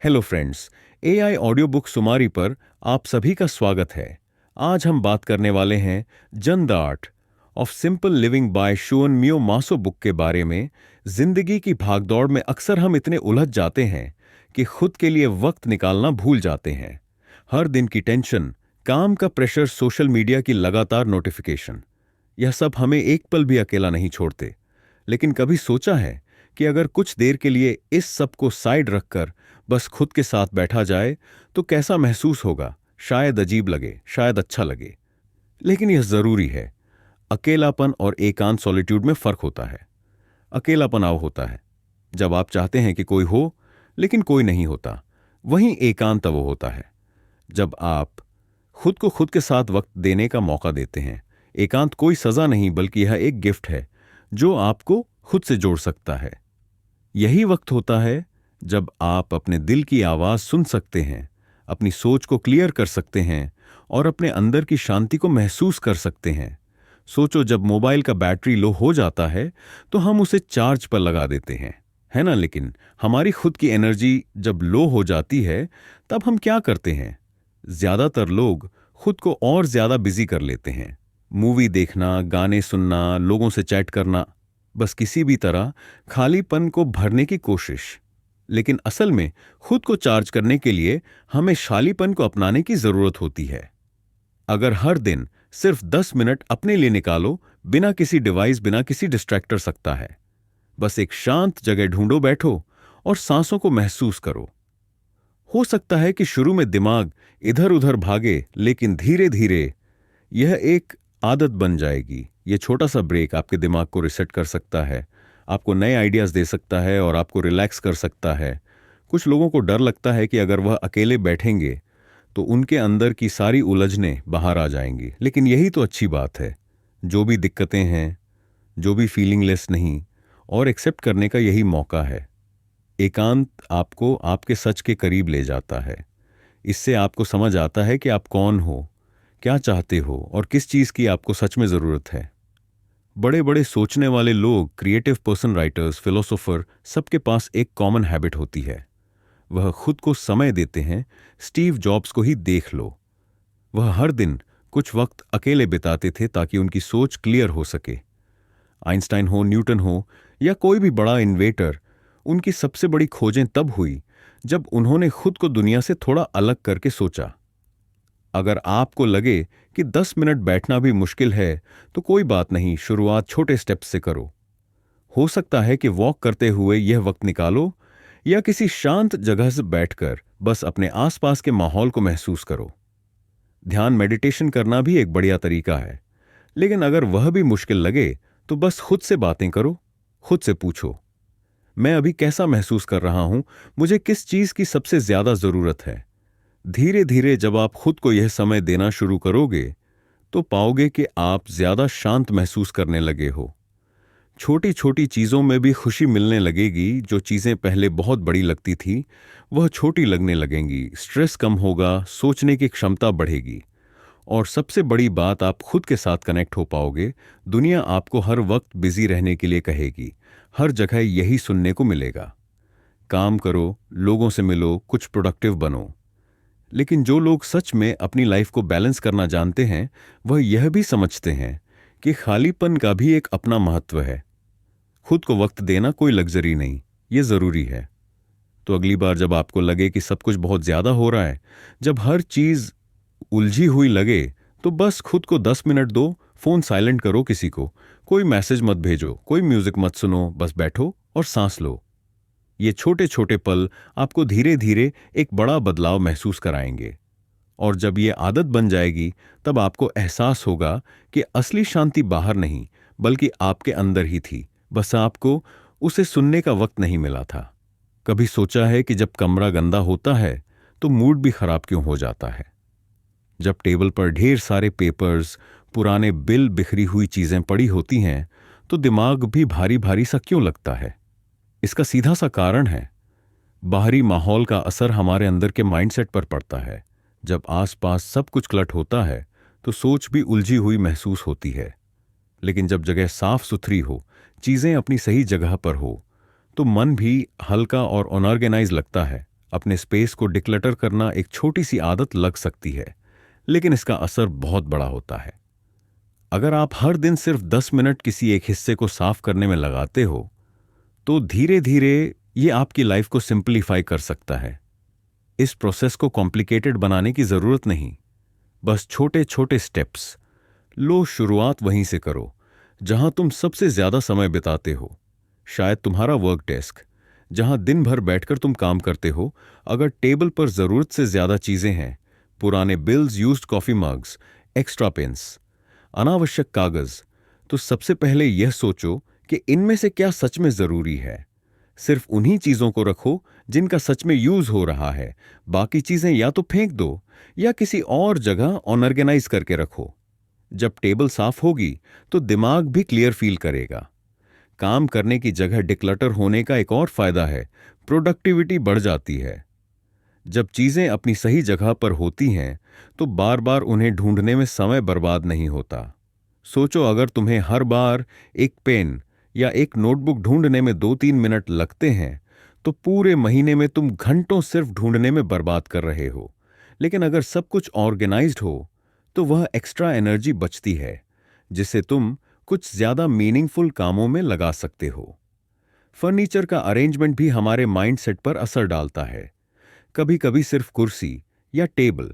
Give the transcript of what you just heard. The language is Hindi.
Hello friends. AI audio book सुमारी पर आप सभी का स्वागत है। आज हम बात करने वाले हैं जन the art of simple living by Shunmyo Masuno book के बारे में। जिंदगी की भागदौड़ में अक्सर हम इतने उलझ जाते हैं कि खुद के लिए वक्त निकालना भूल जाते हैं। हर दिन की टेंशन, काम का प्रेशर, सोशल मीडिया की लगातार नोटिफिकेशन, यह सब हमें एक पल भी अकेला नहीं छोड़ते। लेकिन कभी सोचा है कि अगर कुछ देर के लिए इस सब को साइड रखकर बस खुद के साथ बैठा जाए तो कैसा महसूस होगा? शायद अजीब लगे, शायद अच्छा लगे, लेकिन यह जरूरी है। अकेलापन और एकांत, सॉलिट्यूड में फर्क होता है। अकेलापन आओ होता है जब आप चाहते हैं कि कोई हो लेकिन कोई नहीं होता। वहीं एकांत वो होता है जब आप खुद को खुद के साथ वक्त देने का मौका देते हैं। एकांत कोई सजा नहीं बल्कि यह एक गिफ्ट है जो आपको खुद से जोड़ सकता है। यही वक्त होता है जब आप अपने दिल की आवाज सुन सकते हैं, अपनी सोच को क्लियर कर सकते हैं और अपने अंदर की शांति को महसूस कर सकते हैं। सोचो, जब मोबाइल का बैटरी लो हो जाता है तो हम उसे चार्ज पर लगा देते हैं, है ना? लेकिन हमारी खुद की एनर्जी जब लो हो जाती है तब हम क्या करते हैं? ज्यादातर लोग खुद को और ज्यादा बिजी कर लेते हैं। मूवी देखना, गाने सुनना, लोगों से चैट करना, बस किसी भी तरह खालीपन को भरने की कोशिश। लेकिन असल में खुद को चार्ज करने के लिए हमें खालीपन को अपनाने की जरूरत होती है। अगर हर दिन सिर्फ 10 मिनट अपने लिए निकालो, बिना किसी डिवाइस, बिना किसी डिस्ट्रैक्टर सकता है। बस एक शांत जगह ढूंढो, बैठो और सांसों को महसूस करो। हो सकता है कि शुरू में दिमाग इधर उधर भागे, लेकिन धीरे धीरे यह एक आदत बन जाएगी। यह छोटा सा ब्रेक आपके दिमाग को रिसेट कर सकता है, आपको नए आइडियाज दे सकता है और आपको रिलैक्स कर सकता है। कुछ लोगों को डर लगता है कि अगर वह अकेले बैठेंगे तो उनके अंदर की सारी उलझनें बाहर आ जाएंगी, लेकिन यही तो अच्छी बात है। जो भी दिक्कतें हैं, जो भी फीलिंगलेस नहीं, और एक्सेप्ट करने का यही मौका है। एकांत आपको आपके सच के करीब ले जाता है। इससे आपको समझ आता है कि आप कौन हो, क्या चाहते हो और किस चीज की आपको सच में जरूरत है। बड़े बड़े सोचने वाले लोग, क्रिएटिव पर्सन, राइटर्स, फिलोसोफर, सबके पास एक कॉमन हैबिट होती है, वह खुद को समय देते हैं। स्टीव जॉब्स को ही देख लो, वह हर दिन कुछ वक्त अकेले बिताते थे ताकि उनकी सोच क्लियर हो सके। आइंस्टाइन हो, न्यूटन हो या कोई भी बड़ा इन्वेटर, उनकी सबसे बड़ी खोजें तब हुई जब उन्होंने खुद को दुनिया से थोड़ा अलग करके सोचा। अगर आपको लगे कि 10 मिनट बैठना भी मुश्किल है तो कोई बात नहीं, शुरुआत छोटे स्टेप्स से करो। हो सकता है कि वॉक करते हुए यह वक्त निकालो या किसी शांत जगह से बैठकर बस अपने आसपास के माहौल को महसूस करो। ध्यान, मेडिटेशन करना भी एक बढ़िया तरीका है, लेकिन अगर वह भी मुश्किल लगे तो बस खुद से बातें करो। खुद से पूछो, मैं अभी कैसा महसूस कर रहा हूं? मुझे किस चीज की सबसे ज्यादा जरूरत है? धीरे धीरे जब आप खुद को यह समय देना शुरू करोगे तो पाओगे कि आप ज्यादा शांत महसूस करने लगे हो। छोटी छोटी चीजों में भी खुशी मिलने लगेगी। जो चीजें पहले बहुत बड़ी लगती थी वह छोटी लगने लगेंगी। स्ट्रेस कम होगा, सोचने की क्षमता बढ़ेगी और सबसे बड़ी बात, आप खुद के साथ कनेक्ट हो पाओगे। दुनिया आपको हर वक्त बिजी रहने के लिए कहेगी, हर जगह यही सुनने को मिलेगा, काम करो, लोगों से मिलो, कुछ प्रोडक्टिव बनो। लेकिन जो लोग सच में अपनी लाइफ को बैलेंस करना जानते हैं वह यह भी समझते हैं कि खालीपन का भी एक अपना महत्व है। खुद को वक्त देना कोई लग्जरी नहीं, ये जरूरी है। तो अगली बार जब आपको लगे कि सब कुछ बहुत ज्यादा हो रहा है, जब हर चीज उलझी हुई लगे, तो बस खुद को 10 मिनट दो। फोन साइलेंट करो, किसी को कोई मैसेज मत भेजो, कोई म्यूजिक मत सुनो, बस बैठो और सांस लो। ये छोटे छोटे पल आपको धीरे धीरे एक बड़ा बदलाव महसूस कराएंगे। और जब ये आदत बन जाएगी तब आपको एहसास होगा कि असली शांति बाहर नहीं बल्कि आपके अंदर ही थी, बस आपको उसे सुनने का वक्त नहीं मिला था। कभी सोचा है कि जब कमरा गंदा होता है तो मूड भी खराब क्यों हो जाता है? जब टेबल पर ढेर सारे पेपर्स, पुराने बिल, बिखरी हुई चीजें पड़ी होती हैं तो दिमाग भी भारी भारी सा क्यों लगता है? इसका सीधा सा कारण है, बाहरी माहौल का असर हमारे अंदर के माइंडसेट पर पड़ता है। जब आसपास सब कुछ क्लट होता है तो सोच भी उलझी हुई महसूस होती है। लेकिन जब जगह साफ सुथरी हो, चीजें अपनी सही जगह पर हो, तो मन भी हल्का और अनऑर्गेनाइज लगता है। अपने स्पेस को डिक्लटर करना एक छोटी सी आदत लग सकती है, लेकिन इसका असर बहुत बड़ा होता है। अगर आप हर दिन सिर्फ 10 मिनट किसी एक हिस्से को साफ करने में लगाते हो, तो धीरे धीरे ये आपकी लाइफ को सिंपलीफाई कर सकता है। इस प्रोसेस को कॉम्प्लिकेटेड बनाने की जरूरत नहीं, बस छोटे छोटे स्टेप्स लो। शुरुआत वहीं से करो जहां तुम सबसे ज्यादा समय बिताते हो। शायद तुम्हारा वर्क डेस्क, जहां दिन भर बैठकर तुम काम करते हो। अगर टेबल पर जरूरत से ज्यादा चीजें हैं, पुराने bills, used coffee mugs, extra pens, अनावश्यक कागज, तो सबसे पहले यह सोचो कि इनमें से क्या सच में जरूरी है। सिर्फ उन्हीं चीजों को रखो जिनका सच में यूज हो रहा है। बाकी चीजें या तो फेंक दो या किसी और जगह ऑर्गेनाइज करके रखो। जब टेबल साफ होगी तो दिमाग भी क्लियर फील करेगा। काम करने की जगह डिक्लटर होने का एक और फायदा है, प्रोडक्टिविटी बढ़ जाती है। जब चीजें अपनी सही जगह पर होती हैं तो बार बार उन्हें ढूंढने में समय बर्बाद नहीं होता। सोचो, अगर तुम्हें हर बार एक पेन या एक नोटबुक ढूंढने में 2-3 मिनट लगते हैं, तो पूरे महीने में तुम घंटों सिर्फ ढूंढने में बर्बाद कर रहे हो। लेकिन अगर सब कुछ ऑर्गेनाइज्ड हो तो वह एक्स्ट्रा एनर्जी बचती है, जिसे तुम कुछ ज्यादा मीनिंगफुल कामों में लगा सकते हो। फर्नीचर का अरेंजमेंट भी हमारे माइंडसेट पर असर डालता है। कभी कभी सिर्फ कुर्सी या टेबल